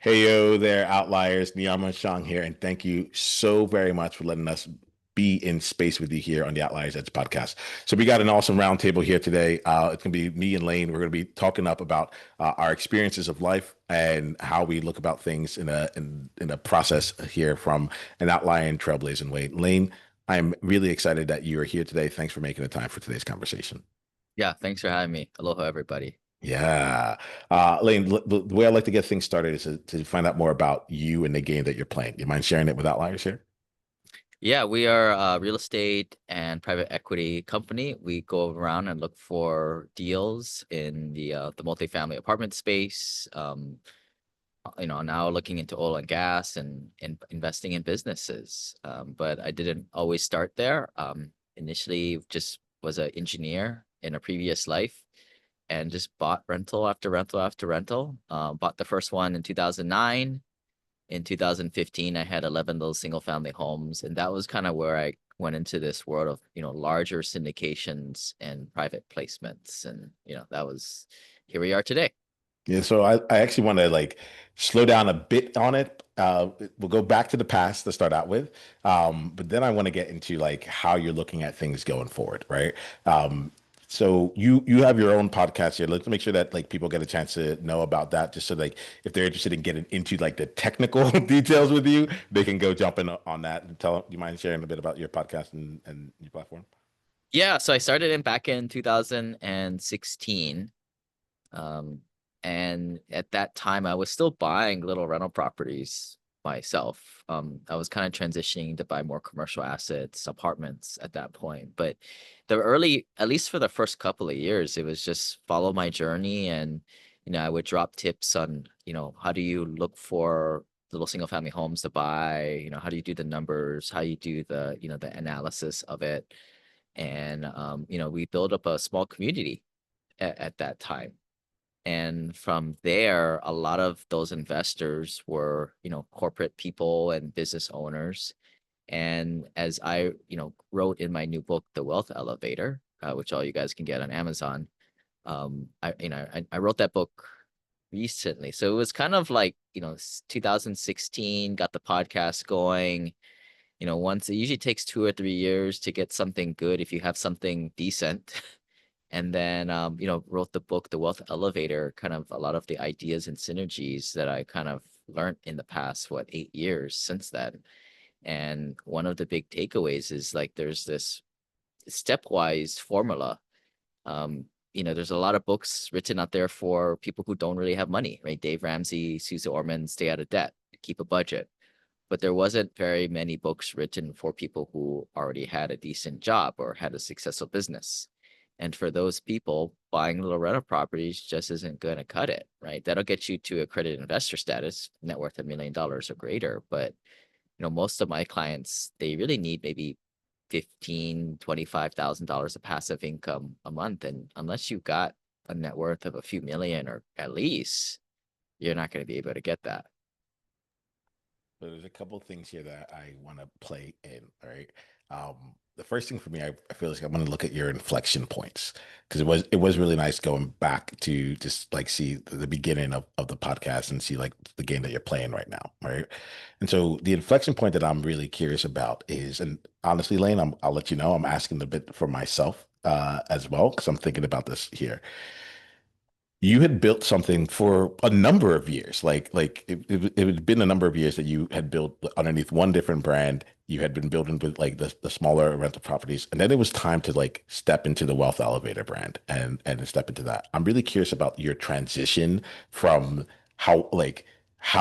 Hey yo there, Outliers. Niiamah Ashong here, and thank you so very much for letting us be in space with you here on the Outliers Edge podcast. So we got an awesome roundtable here today. It's gonna be me and Lane. We're gonna be talking up about our experiences of life and how we look about things in a process here from an outlier and trailblazing way. Lane, I'm really excited that you are here today. Thanks for making the time for today's conversation. Yeah, thanks for having me. Aloha, everybody. Yeah. Lane, the way I like to get things started is to find out more about you and the game that you're playing. You mind sharing it with Outliers here? Yeah, we are a real estate and private equity company. We go around and look for deals in the multifamily apartment space. Now looking into oil and gas and investing in businesses. But I didn't always start there. Initially, just was an engineer in a previous life, and just bought rental after rental after rental. Bought the first one in 2009. In 2015, I had 11 little single family homes. And that was kind of where I went into this world of, larger syndications and private placements. And, that was here we are today. Yeah, so I actually want to like slow down a bit on it. We'll go back to the past to start out with, but then I want to get into like how you're looking at things going forward, right? So you have your own podcast here. Let's make sure that like people get a chance to know about that, just so like if they're interested in getting into like the technical details with you, they can go jump in on that and tell. You mind sharing a bit about your podcast and your platform? Yeah. So I started in back in 2016. Um, and at that time, I was still buying little rental properties myself. I was kind of transitioning to buy more commercial assets, apartments at that point. But at least for the first couple of years, it was just follow my journey. And, I would drop tips on, how do you look for little single family homes to buy? How do you do the numbers? How you do the analysis of it? And, we built up a small community at that time. And from there, a lot of those investors were, corporate people and business owners. And as I, wrote in my new book, The Wealth Elevator, which all you guys can get on Amazon, I wrote that book recently. So it was kind of like, 2016, got the podcast going. Once it usually takes 2 or 3 years to get something good if you have something decent. And then wrote the book The Wealth Elevator, kind of a lot of the ideas and synergies that I kind of learned in the past 8 years since then. And one of the big takeaways is like there's this stepwise formula. There's a lot of books written out there for people who don't really have money, right? Dave Ramsey, Susie Orman, Stay Out of Debt, Keep a Budget. But there wasn't very many books written for people who already had a decent job or had a successful business. And for those people, buying little rental properties just isn't going to cut it, right? That'll get you to accredited investor status, net worth $1 million or greater. But, most of my clients, they really need maybe 15, $25,000 of passive income a month. And unless you've got a net worth of a few million or at least, you're not going to be able to get that. So there's a couple of things here that I want to play in. All right. The first thing for me, I feel like I want to look at your inflection points because it was really nice going back to just like see the beginning of the podcast and see like the game that you're playing right now. Right. And so the inflection point that I'm really curious about is, and honestly, Lane, I'll let you know, I'm asking a bit for myself as well because I'm thinking about this here. You had built something for a number of years. It had been a number of years that you had built underneath one different brand. You had been building with like the smaller rental properties, and then it was time to like step into the Wealth Elevator brand and step into that. I'm really curious about your transition from how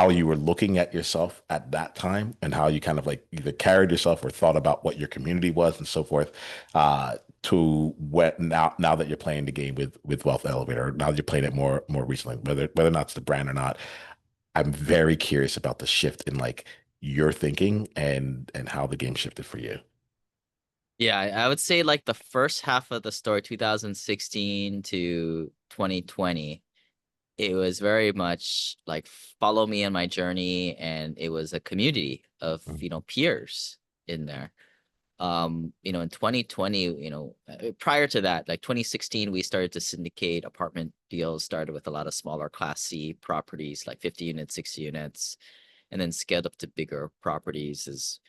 you were looking at yourself at that time and how you kind of like either carried yourself or thought about what your community was and so forth. To what now that you're playing the game with Wealth Elevator, now that you're playing it more recently, whether or not it's the brand or not, I'm very curious about the shift in like your thinking and how the game shifted for you. Yeah, I would say like the first half of the story, 2016 to 2020, it was very much like follow me in my journey, and it was a community of, Mm. peers in there. In 2020, prior to that, like 2016, we started to syndicate apartment deals, started with a lot of smaller Class C properties, like 50 units, 60 units, and then scaled up to bigger properties as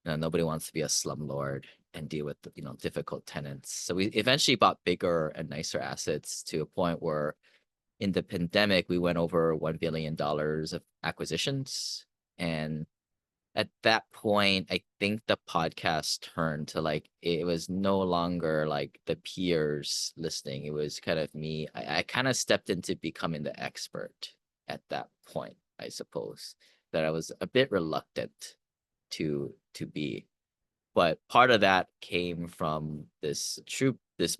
nobody wants to be a slumlord and deal with, difficult tenants. So we eventually bought bigger and nicer assets to a point where in the pandemic, we went over $1 billion of acquisitions. And at that point, I think the podcast turned to like it was no longer like the peers listening. It was kind of me. I kind of stepped into becoming the expert at that point, I suppose, that I was a bit reluctant to be. But part of that came from this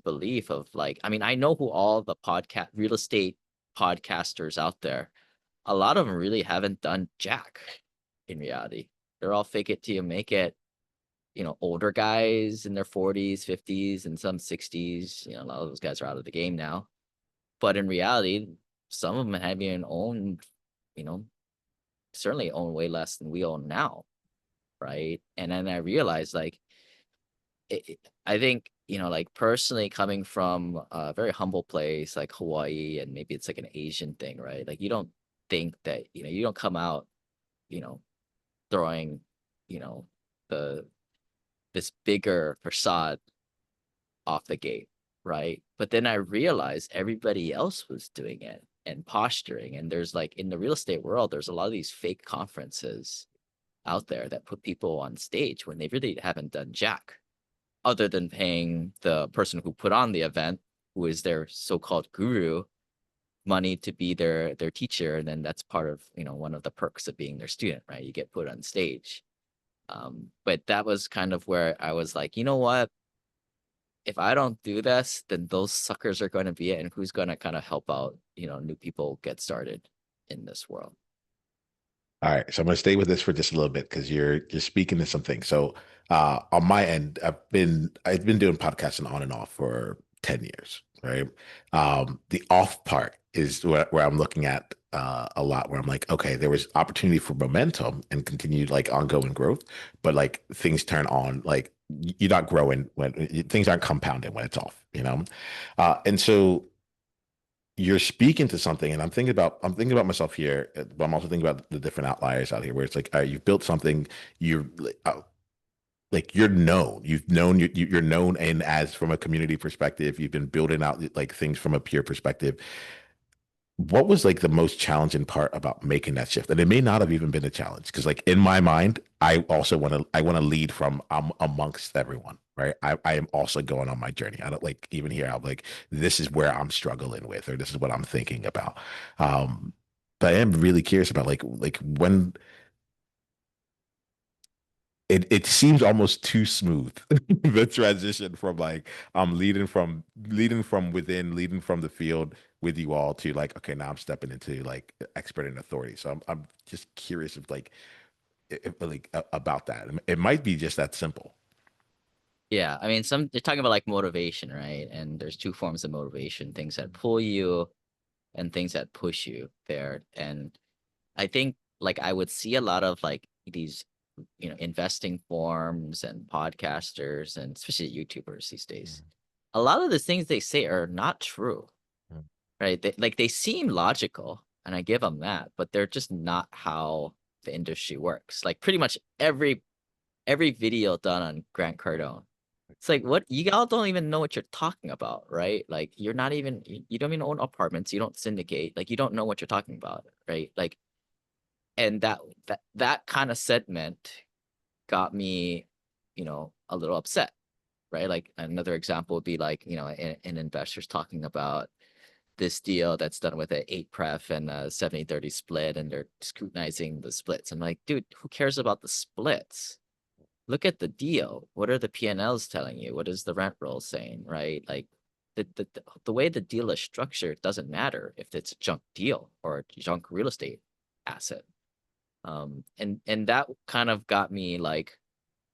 belief of like, I mean, I know who all the podcast real estate podcasters out there. A lot of them really haven't done jack in reality. They're all fake it till you make it, older guys in their 40s, 50s, and some 60s. A lot of those guys are out of the game now. But in reality, some of them have even owned, you know, certainly own way less than we own now. Right. And then I realized like, I think, like personally coming from a very humble place like Hawaii, and maybe it's like an Asian thing, right? Like you don't think that, you don't come out, you know, throwing, you know, the this bigger facade off the gate, right? But then I realized everybody else was doing it and posturing. And there's like in the real estate world, there's a lot of these fake conferences out there that put people on stage when they really haven't done jack, other than paying the person who put on the event, who is their so-called guru, money to be their teacher. And then that's part of, one of the perks of being their student, right? You get put on stage. But that was kind of where I was like, you know what? If I don't do this, then those suckers are going to be it. And who's going to kind of help out, new people get started in this world? All right, so I'm going to stay with this for just a little bit because you're speaking to something. So on my end, I've been doing podcasting on and off for 10 years, right? The off part is where I'm looking at a lot, where I'm like, okay, there was opportunity for momentum and continued like ongoing growth, but like things turn on, like you're not growing when things aren't compounding when it's off, you know? And so you're speaking to something, and I'm thinking about myself here, but I'm also thinking about the different outliers out here, where it's like, all right, you've built something, you're like you're known, and as from a community perspective, you've been building out like things from a peer perspective. What was like the most challenging part about making that shift? And it may not have even been a challenge because like in my mind, I want to lead from amongst everyone, right? I am also going on my journey. I don't like even here. I'm like, this is where I'm struggling with, or this is what I'm thinking about. Um, but I am really curious about like when it seems almost too smooth the transition from like I'm leading from within, leading from the field with you all to like, okay, now I'm stepping into like expert and authority. So I'm just curious if like about that. It might be just that simple. Yeah, I mean, they're talking about like motivation, right? And there's two forms of motivation: things that pull you and things that push you there. And I think like I would see a lot of like these, investing forums and podcasters and especially YouTubers these days. A lot of the things they say are not true, Mhm. right? They seem logical, and I give them that, but they're just not how the industry works. Like pretty much every video done on Grant Cardone, it's like what you all don't even know what you're talking about, right? Like you're not even you don't even own apartments, you don't syndicate, like you don't know what you're talking about, right? Like and that kind of sentiment got me, a little upset, right? Like another example would be like, an investor's talking about this deal that's done with an 8 pref and a 70/30 split, and they're scrutinizing the splits. I'm like, dude, who cares about the splits? Look at the deal. What are the P&Ls telling you? What is the rent roll saying, right? Like the way the deal is structured doesn't matter if it's a junk deal or a junk real estate asset. And that kind of got me like,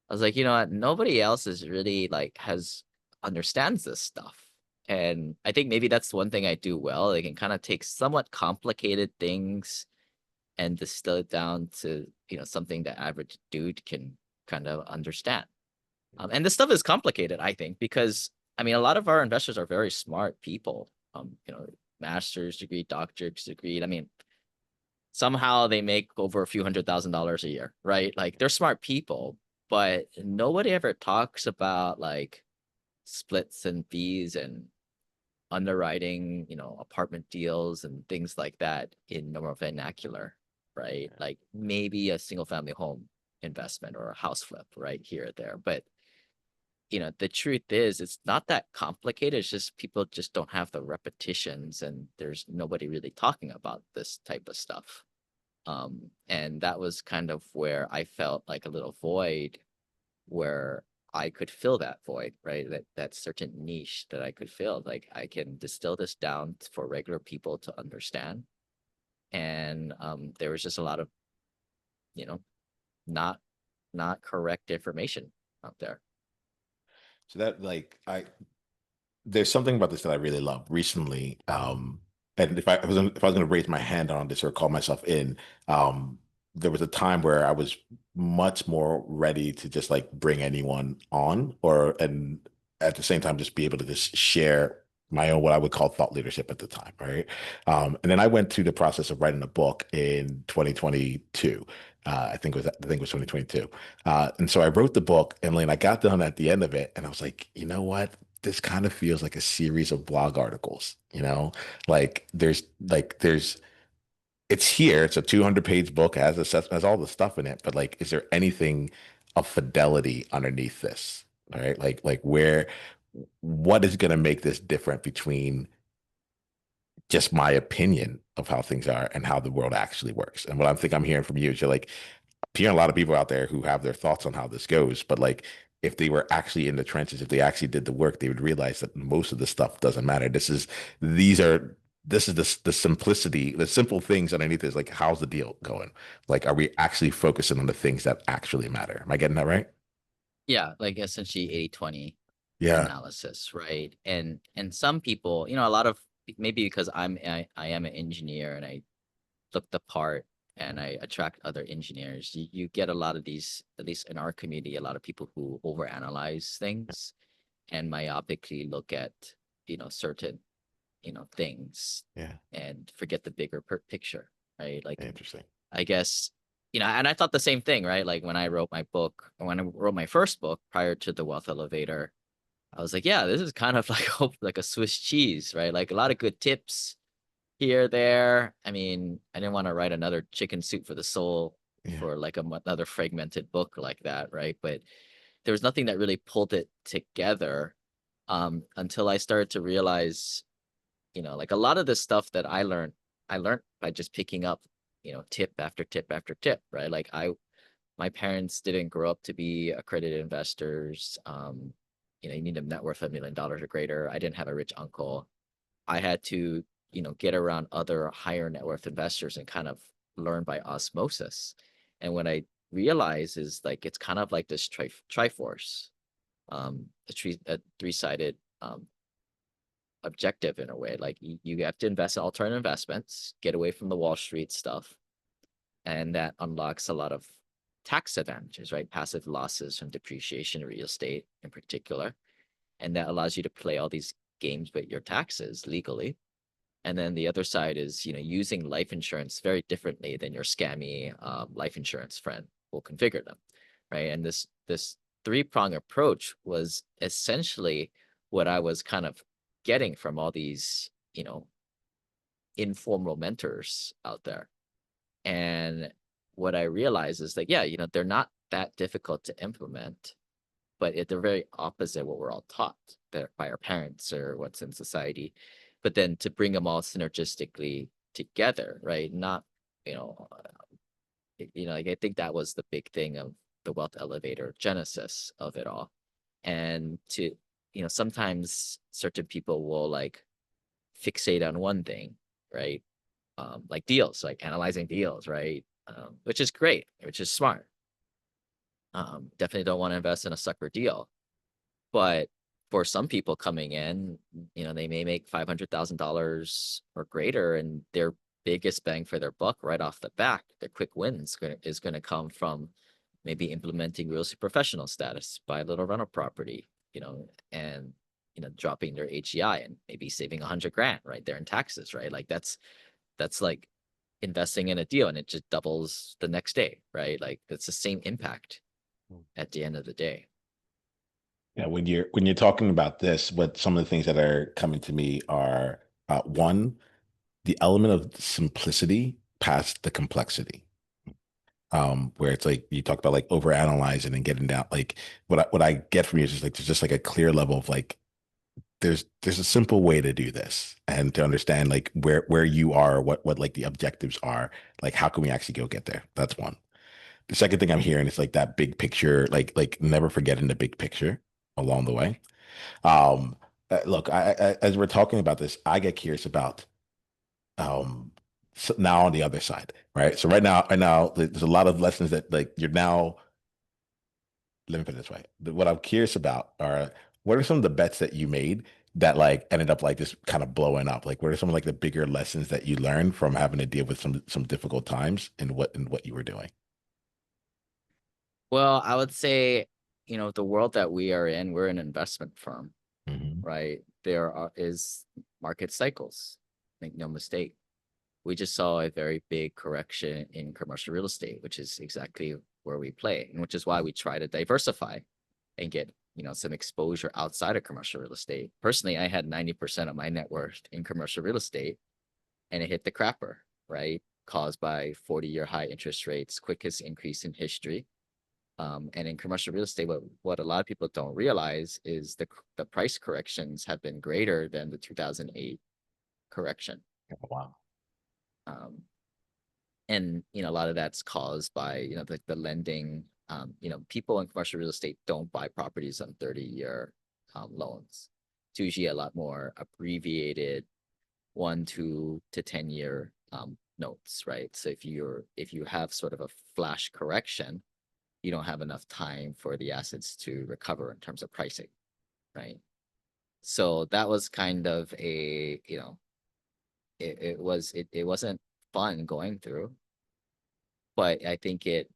I was like, you know what? Nobody else is really like has understands this stuff. And I think maybe that's one thing I do well. I can kind of take somewhat complicated things and distill it down to, something the average dude can kind of understand. And this stuff is complicated, I think, because I mean, a lot of our investors are very smart people. Master's degree, doctorate degree. I mean, somehow they make over a few $100,000 a year, right? Like they're smart people, but nobody ever talks about like splits and fees and underwriting, apartment deals and things like that in normal vernacular, right? Yeah. Like maybe a single family home investment or a house flip right here or there. But the truth is it's not that complicated. It's just people just don't have the repetitions and there's nobody really talking about this type of stuff. And that was kind of where I felt like a little void where I could fill that void, right? That certain niche that I could fill. Like I can distill this down for regular people to understand. And there was just a lot of, you know, not not correct information out there. So that like I there's something about this that I really love recently. And if I was going to raise my hand on this or call myself in, there was a time where I was much more ready to just like bring anyone on, or and at the same time just be able to just share my own what I would call thought leadership at the time, right? And then I went through the process of writing a book in 2022. I think it was 2022. And so I wrote the book, and Lane, I got done at the end of it, and I was like, you know what? This kind of feels like a series of blog articles, there's it's here, it's a 200-page book, has all the stuff in it, but like, is there anything of fidelity underneath this? All right. What is going to make this different between just my opinion of how things are and how the world actually works? And what I'm hearing from you is you're like, hearing a lot of people out there who have their thoughts on how this goes, but like if they were actually in the trenches, if they actually did the work, they would realize that most of the stuff doesn't matter. These are this is the simplicity, the simple things underneath is like, how's the deal going? Like, are we actually focusing on the things that actually matter? Am I getting that right? Yeah, like essentially 80/20 Yeah. analysis, right? And some people, a lot of maybe because I am an engineer and I look the part and I attract other engineers. You get a lot of these, at least in our community, a lot of people who overanalyze things and myopically look at, certain, things Yeah. and forget the bigger picture, right? Like, Interesting. I guess, and I thought the same thing, right? Like when I wrote my book, when I wrote my first book prior to the Wealth Elevator, I was like, yeah, this is kind of like like a Swiss cheese, right? Like a lot of good tips here, there. I mean, I didn't want to write another chicken soup for the soul Yeah. for like another fragmented book like that, right? But there was nothing that really pulled it together until I started to realize, like a lot of the stuff that I learned by just picking up, tip after tip after tip, right? Like my parents didn't grow up to be accredited investors. You need a net worth of $1 million or greater. I didn't have a rich uncle. I had to, get around other higher net worth investors and kind of learn by osmosis. And what I realize is like it's kind of like this triforce, a three-sided objective in a way. Like you have to invest in alternative investments, get away from the Wall Street stuff, and that unlocks a lot of tax advantages, right? Passive losses from depreciation in real estate in particular. And that allows you to play all these games with your taxes legally. And then the other side is, using life insurance very differently than your scammy life insurance friend will configure them, right? And this three-prong approach was essentially what I was kind of getting from all these, informal mentors out there. And what I realized is that, yeah, they're not that difficult to implement, but they're very opposite what we're all taught by our parents or what's in society. But then to bring them all synergistically together, right? Not, you know, like I think that was the big thing of the wealth elevator genesis of it all. And sometimes certain people will like fixate on one thing, right? Like deals, like analyzing deals, right? Which is great, which is smart. Definitely don't want to invest in a sucker deal. But for some people coming in, they may make $500,000 or greater, and their biggest bang for their buck right off the bat, their quick wins is going to come from maybe implementing real estate professional status, buy a little rental property, and dropping their HEI and maybe saving 100 grand right there in taxes, right? Like that's like investing in a deal and it just doubles the next day, right? Like that's the same impact at the end of the day. Yeah, when you're talking about this, what some of the things that are coming to me are one, the element of simplicity past the complexity. Where it's like you talk about like over analyzing and getting down. Like what I get from you is just like there's just like a clear level of like there's a simple way to do this and to understand like where you are, what like the objectives are, like how can we actually go get there? That's one. The second thing I'm hearing is like that big picture, like never forgetting the big picture along the way. Look, as we're talking about this, I get curious about um so now on the other side, right? So right now, there's a lot of lessons that like you're now. Let me put it this way: what I'm curious about are what are some of the bets that you made that like ended up like just kind of blowing up? Like, what are some of like the bigger lessons that you learned from having to deal with some difficult times in what you were doing? Well, I would say, the world that we are in, we're an investment firm, Hmm. right? Is market cycles. Make no mistake. We just saw a very big correction in commercial real estate, which is exactly where we play, and which is why we try to diversify and get, some exposure outside of commercial real estate. Personally, I had 90% of my net worth in commercial real estate and it hit the crapper, right? Caused by 40-year high interest rates, quickest increase in history. And in commercial real estate, what a lot of people don't realize is the price corrections have been greater than the 2008 correction. Wow. Um, and a lot of that's caused by the lending. People in commercial real estate don't buy properties on 30-year loans. It's usually a lot more abbreviated 1 to 10 year notes, right? So if you have sort of a flash correction, you don't have enough time for the assets to recover in terms of pricing, right? So that was kind of it wasn't fun going through, but I think it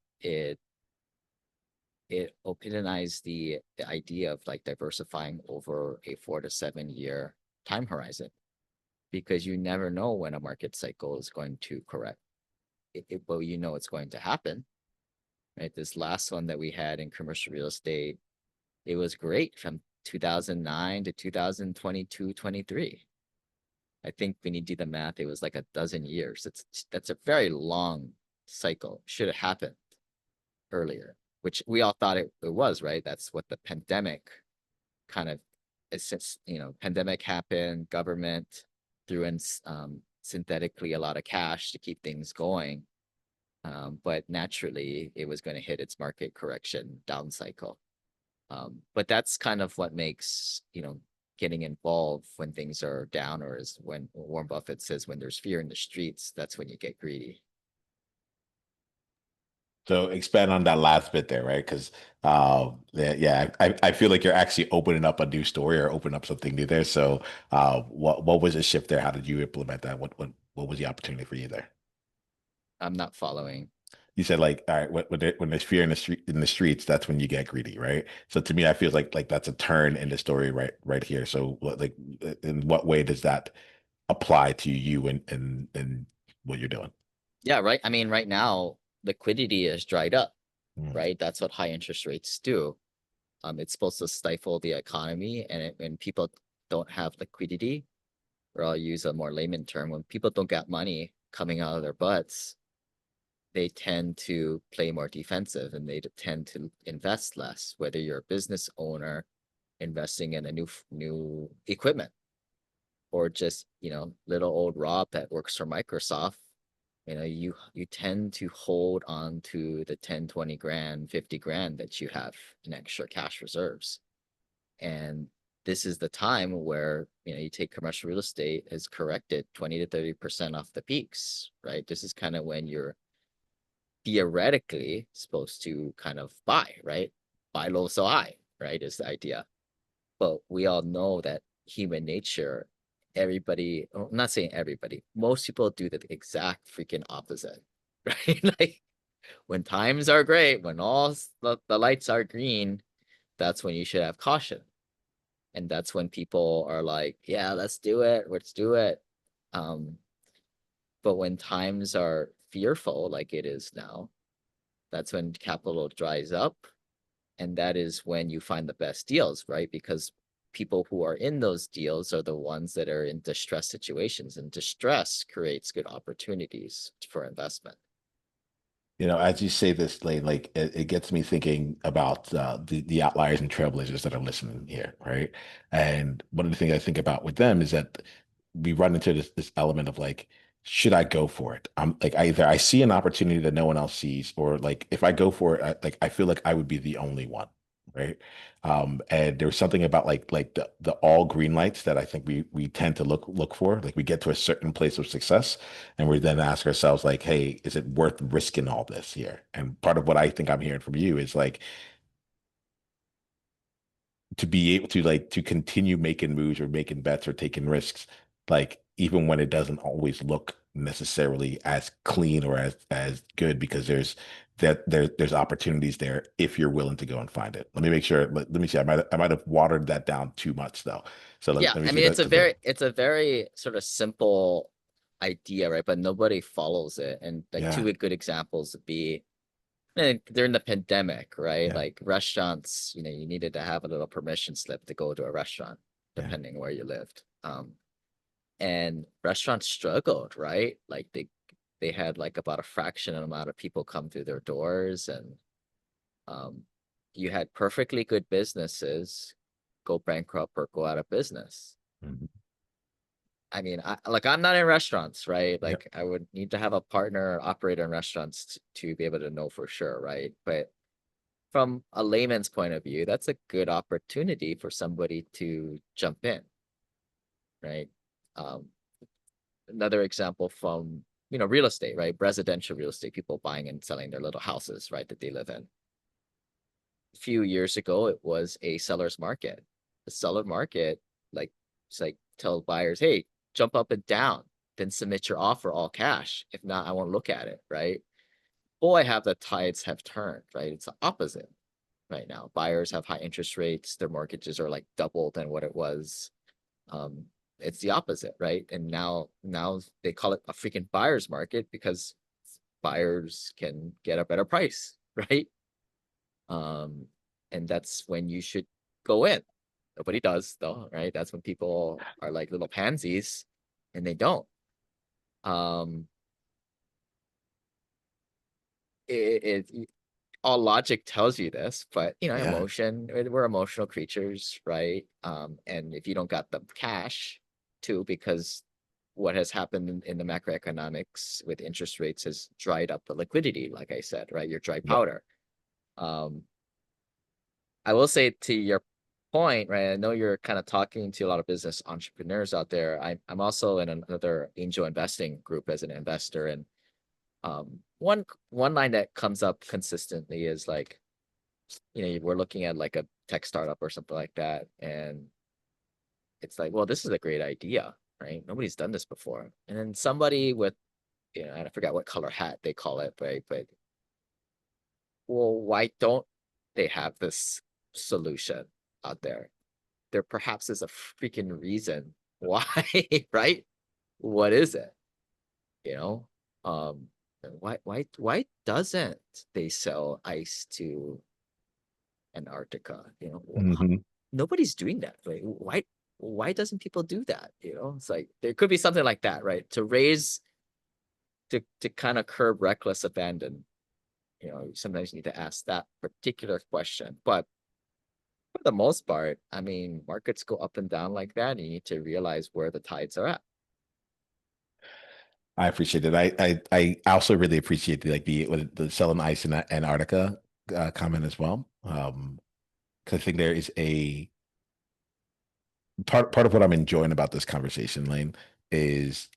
it epitomized the idea of like diversifying over a 4 to 7 year time horizon because you never know when a market cycle is going to correct. But it's going to happen, right? This last one that we had in commercial real estate, it was great from 2009 to 2022, 23. I think when you do the math, it was like a dozen years. That's a very long cycle. Should have happened earlier, which we all thought it was, right? That's what the pandemic kind of since pandemic happened, government threw in synthetically a lot of cash to keep things going. But naturally it was going to hit its market correction down cycle. But that's kind of what makes, getting involved when things are down, or is when Warren Buffett says, when there's fear in the streets, that's when you get greedy. So expand on that last bit there, right? Because yeah, I feel like you're actually opening up a new story or opening up something new there. So what was the shift there? How did you implement that? What was the opportunity for you there? I'm not following. You said like, all right, when there's fear in the streets, that's when you get greedy, right? So to me, I feel like that's a turn in the story right here. So in what way does that apply to you and what you're doing? Yeah, right. I mean, right now liquidity is dried up, Mm. right? That's what high interest rates do. It's supposed to stifle the economy, and when people don't have liquidity, or I'll use a more layman term, when people don't get money coming out of their butts, they tend to play more defensive and they tend to invest less. Whether you're a business owner investing in a new equipment, or just little old Rob that works for Microsoft, you tend to hold on to the 10, 20 grand, 50 grand that you have in extra cash reserves. And this is the time where you take commercial real estate has corrected 20 to 30% off the peaks, right? This is kind of when you're theoretically supposed to kind of buy, right? Buy low, so high, right? Is the idea. But we all know that human nature, everybody, I'm not saying everybody, most people do the exact freaking opposite, right? Like When times are great, when the lights are green, that's when you should have caution. And that's when people are like, yeah, let's do it. Um, but when times are fearful, like it is now, that's when capital dries up. And that is when you find the best deals, right? Because people who are in those deals are the ones that are in distress situations, and distress creates good opportunities for investment. You know, as you say this, Lane, like it gets me thinking about the outliers and trailblazers that are listening here, right? And one of the things I think about with them is that we run into this element of like, should I go for it? I'm like, either I see an opportunity that no one else sees, or like if I go for it, I feel like I would be the only one, right? And there's something about like the all green lights that I think we tend to look for. Like we get to a certain place of success, and we then ask ourselves like, hey, is it worth risking all this here? And part of what I think I'm hearing from you is like to be able to like to continue making moves or making bets or taking risks, like even when it doesn't always look necessarily as clean or as good, because there's opportunities there if you're willing to go and find it. Let me make sure. Let me see. I might have watered that down too much though. So Yeah, let me I see mean that because it's a very sort of simple idea, right? But nobody follows it. And like yeah, two good examples would be during the pandemic, right? yeah, Like restaurants, you needed to have a little permission slip to go to a restaurant, yeah. depending where you lived. And restaurants struggled, right? Like they had like about a fraction amount of people come through their doors, and um, you had perfectly good businesses go bankrupt or go out of business. Mhm. I mean, I'm not in restaurants, right? Yep. Like I would need to have a partner or operator in restaurants to be able to know for sure, right? But from a layman's point of view, that's a good opportunity for somebody to jump in, right? Um, Another example from real estate, right? Residential real estate, people buying and selling their little houses, right, that they live in. A few years ago, it was a seller's market. The seller market, like, it's like tell buyers, hey, jump up and down, then submit your offer all cash. If not, I won't look at it, right? Boy, have the tides have turned, right? It's the opposite right now. Buyers have high interest rates. Their mortgages are like double than what it was. Um, it's the opposite, right? And now they call it a freaking buyer's market because buyers can get a better price, right? Um, and that's when you should go in. Nobody does though, right? That's when people are like little pansies and they don't. Um, it all logic tells you this, but Yeah. we're emotional creatures, right? And if you don't got the cash too, because what has happened in the macroeconomics with interest rates has dried up the liquidity, like I said, right? Your dry Yep. powder. Um, I will say to your point, right? I know you're kind of talking to a lot of business entrepreneurs out there. I'm also in another angel investing group as an investor, and one line that comes up consistently is like, we're looking at like a tech startup or something like that, and it's like, well, this is a great idea, right? Nobody's done this before. And then somebody with, and I forgot what color hat they call it, right? But well, why don't they have this solution out there? There perhaps is a freaking reason why, right? What is it? You know? Um, why doesn't they sell ice to Antarctica? Hmm. Nobody's doing that. Right? Why doesn't people do that? It's like there could be something like that, right? To kind of curb reckless abandon. Sometimes you need to ask that particular question. But for the most part, I mean, markets go up and down like that, and you need to realize where the tides are at. I appreciate it. I also really appreciate the selling ice in Antarctica comment as well. Because I think there is a part of what I'm enjoying about this conversation, Lane, is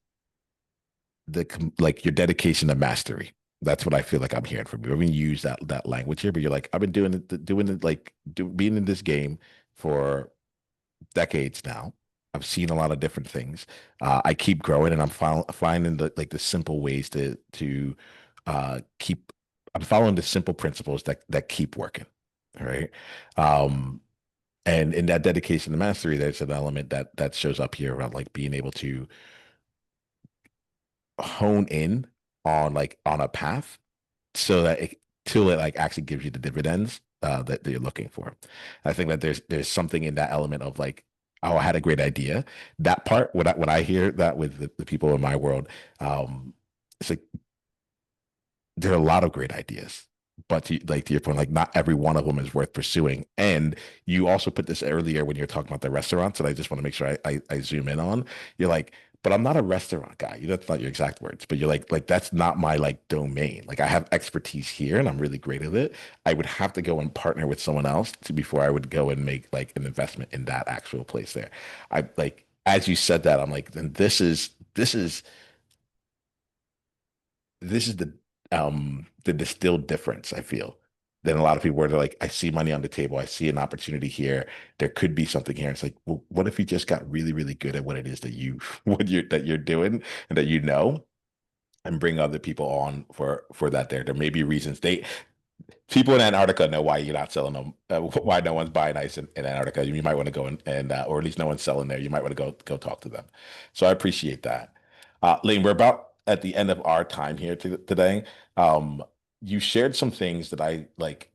like your dedication to mastery. That's what I feel like I'm hearing from you. I mean, you use that language here, but you're like, I've been doing it like being in this game for decades now. I've seen a lot of different things. I keep growing, and I'm finding the simple ways to keep I'm following the simple principles that keep working. All right. Um, and in that dedication to mastery, there's an element that shows up here around like being able to hone in on like on a path so that it till it like actually gives you the dividends that you're looking for. I think that there's something in that element of like, oh, I had a great idea. That part when I hear that with the people in my world, it's like there are a lot of great ideas, but to your point, like not every one of them is worth pursuing. And you also put this earlier when you're talking about the restaurants, and I just want to make sure I zoom in on. You're like, but I'm not a restaurant guy. That's not your exact words, but you're like that's not my like domain. Like I have expertise here, and I'm really great at it. I would have to go and partner with someone else before I would go and make like an investment in that actual place there. I like as you said that, I'm like, then this is the distilled difference, I feel. Then a lot of people where they're like, I see money on the table, I see an opportunity here. There could be something here. It's like, well, what if you just got really, really good at what it is that you you're doing and that you know, and bring other people on for that there. There may be reasons people in Antarctica know why you're not selling them, why no one's buying ice in Antarctica. You might want to go and or at least no one's selling there. You might want to go talk to them. So I appreciate that. Lane, we're about at the end of our time here today. Um, you shared some things that I like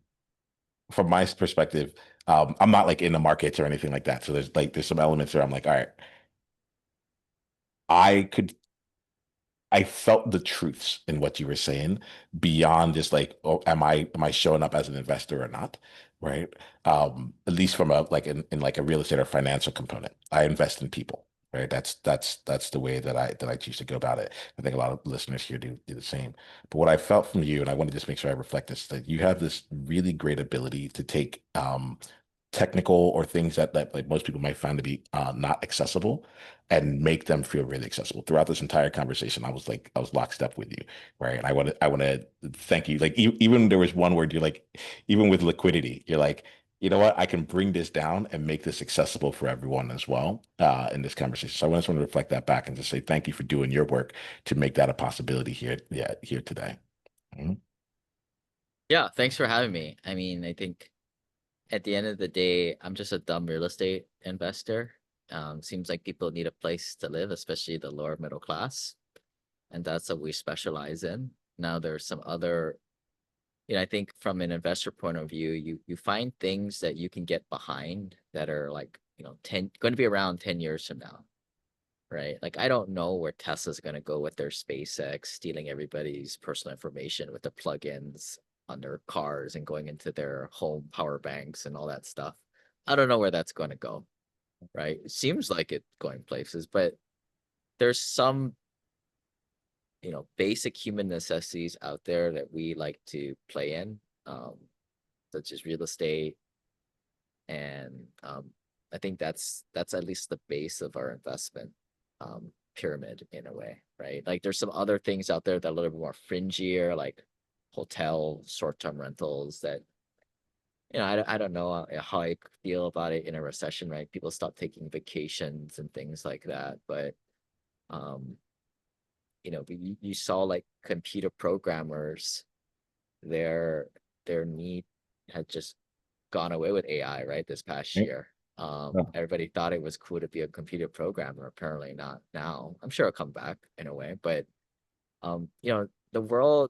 from my perspective. I'm not like in the markets or anything like that. So there's some elements where I'm like, all right, I could I felt the truths in what you were saying beyond just like, oh, am I showing up as an investor or not? Right. At least from a like in like a real estate or financial component. I invest in people. Right. That's the way that I choose to go about it. I think a lot of listeners here do the same. But what I felt from you, and I want to just make sure I reflect this, that you have this really great ability to take technical or things that like most people might find to be not accessible and make them feel really accessible. Throughout this entire conversation, I was lockstep with you, right? And I want to thank you. Like even there was one word you're like, even with liquidity, you're like, you know what? I can bring this down and make this accessible for everyone as well in this conversation. So I just want to reflect that back and just say thank you for doing your work to make that a possibility here, yeah, here today. Mhm. Yeah, thanks for having me. I mean, I think at the end of the day, I'm just a dumb real estate investor. Seems like people need a place to live, especially the lower middle class, and that's what we specialize in. Now, there's some other, I think from an investor point of view, you find things that you can get behind that are like, 10 going to be around 10 years from now, right? Like I don't know where Tesla's going to go with their SpaceX, stealing everybody's personal information with the plugins on their cars and going into their home power banks and all that stuff. I don't know where that's going to go, right? It seems like it's going places, but there's some, basic human necessities out there that we like to play in, such as real estate, and I think that's at least the base of our investment pyramid in a way, right? Like there's some other things out there that are a little bit more fringier, like hotel short-term rentals that I don't know how I feel about it in a recession, right? People stop taking vacations and things like that, but um you saw like computer programmers, their their need had just gone away with AI, right? This past Right. year. Oh. Everybody thought it was cool to be a computer programmer. Apparently not now. I'm sure it'll come back in a way, but the world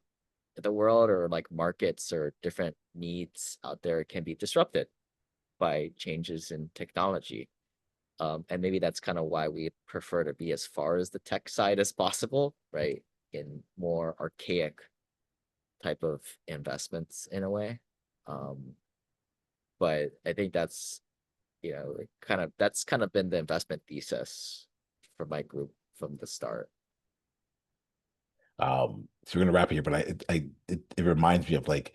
or like markets or different needs out there can be disrupted by changes in technology. And maybe that's kind of why we prefer to be as far as the tech side as possible, right? In more archaic type of investments in a way. Um, but I think like that's kind of been the investment thesis for my group from the start. So we're gonna wrap it here, but it reminds me of like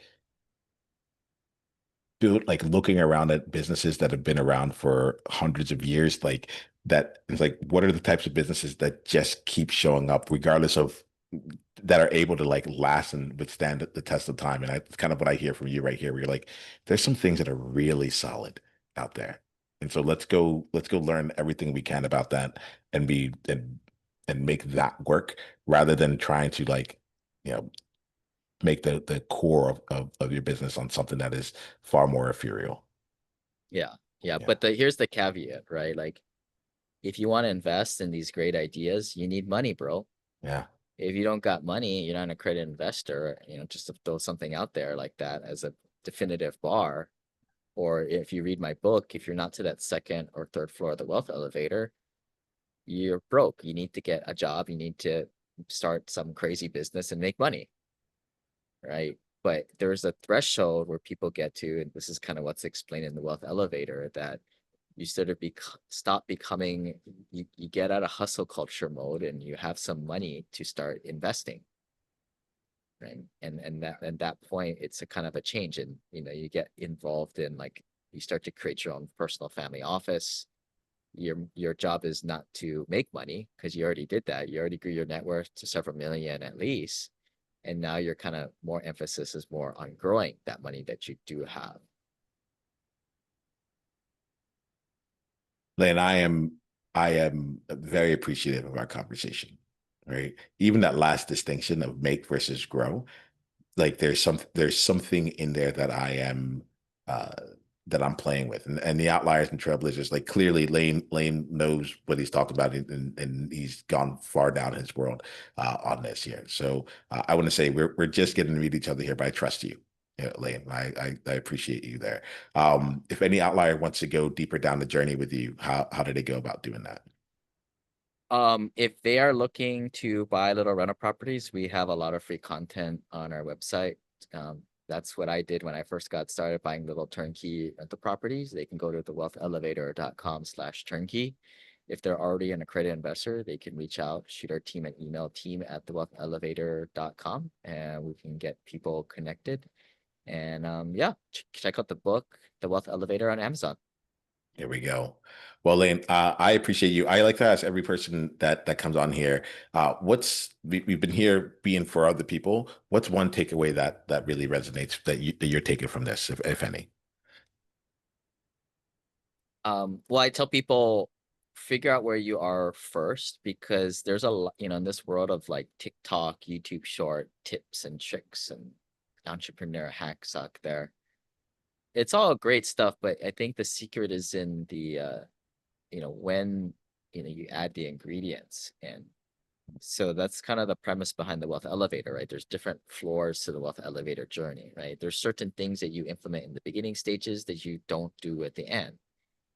build like looking around at businesses that have been around for hundreds of years, like that it's like what are the types of businesses that just keep showing up regardless of that are able to like last and withstand the test of time. And it's kind of what I hear from you right here, where you're like, there's some things that are really solid out there. And so let's go learn everything we can about that and be and make that work rather than trying to like, you know, make the core of your business on something that is far more ethereal. Yeah. Yeah. Yeah. But here's the caveat, right? Like if you want to invest in these great ideas, you need money, bro. Yeah. If you don't got money, you're not an accredited investor, just to throw something out there like that as a definitive bar. Or if you read my book, if you're not to that second or third floor of the wealth elevator, you're broke. You need to get a job. You need to start some crazy business and make money, right? But there's a threshold where people get to, and this is kind of what's explained in the wealth elevator, that you sort of stop becoming, you get out of hustle culture mode and you have some money to start investing, right? And that point, it's a kind of a change, and you get involved in, like, you start to create your own personal family office. Your job is not to make money because you already did that. You already grew your net worth to several million at least, and now your kind of more emphasis is more on growing that money that you do have. Lane, I am very appreciative of our conversation. Right. Even that last distinction of make versus grow, like there's something in there that I am uh that I'm playing with. And the outliers and trailblazers, like clearly Lane knows what he's talking about, and he's gone far down his world on this here. So I want to say we're just getting to meet each other here, but I trust you. Yeah, Lane, I appreciate you there. If any outlier wants to go deeper down the journey with you, how do they go about doing that? If they are looking to buy little rental properties, we have a lot of free content on our website. That's what I did when I first got started buying little turnkey rental properties. They can go to thewealthelevator.com/turnkey. If they're already an accredited investor, they can reach out, shoot our team an email, team@thewealthelevator.com, and we can get people connected. And yeah, check out the book, The Wealth Elevator, on Amazon. Here we go. Well, Lane, I appreciate you. I like to ask every person that comes on here, we've been here being for other people. What's one takeaway that really resonates that you're taking from this, if any? Well, I tell people, figure out where you are first, because there's a lot, in this world of like TikTok, YouTube short tips and tricks and entrepreneur hacks out there. It's all great stuff, but I think the secret is in the when you add the ingredients. And so that's kind of the premise behind the wealth elevator, right? There's different floors to the wealth elevator journey, right? There's certain things that you implement in the beginning stages that you don't do at the end.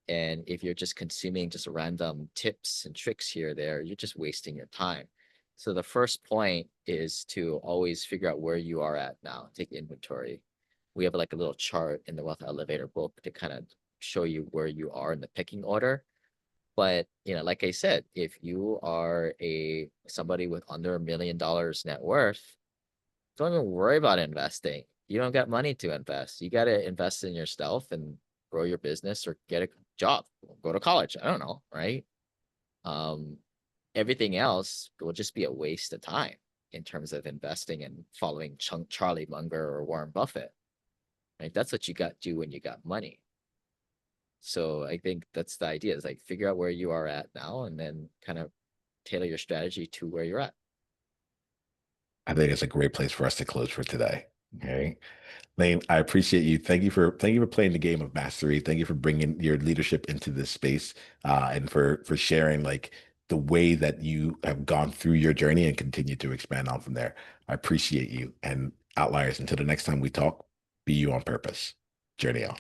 And if you're just consuming just random tips and tricks here or there, you're just wasting your time. So the first point is to always figure out where you are at now. Take inventory. We have like a little chart in the wealth elevator book to kind of show you where you are in the picking order. But like I said, if you are somebody with under $1 million net worth, don't even worry about investing. You don't got money to invest. You got to invest in yourself and grow your business or get a job, go to college. I don't know, right? Um, Everything else will just be a waste of time in terms of investing and following Charlie Munger or Warren Buffett. Right? That's what you got to do when you got money. So I think that's the idea, is like figure out where you are at now and then kind of tailor your strategy to where you're at. I think it's a great place for us to close for today. Okay. Lane, I appreciate you. Thank you for playing the game of mastery. Thank you for bringing your leadership into this space, and for sharing like the way that you have gone through your journey and continue to expand on from there. I appreciate you. And outliers, until the next time we talk, be you on purpose. Journey on.